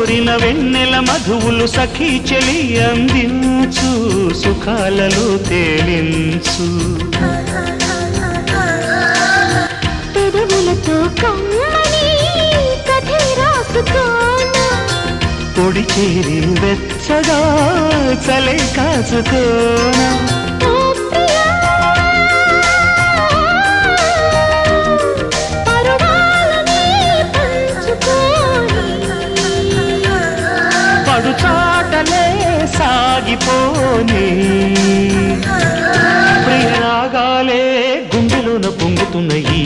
కోరిన వెన్నెల మధువులు సఖీ చెలి అందించు సుఖాలలో తేలించు పెదవులతో కమ్మని కథే రాసుకోనా పొడి చేరి వెచ్చగా చలే కాచుకోనా పడుచాటలే సాగిపోని ప్రియరాగాలే గుండెలోన పొంగుతున్న ఈ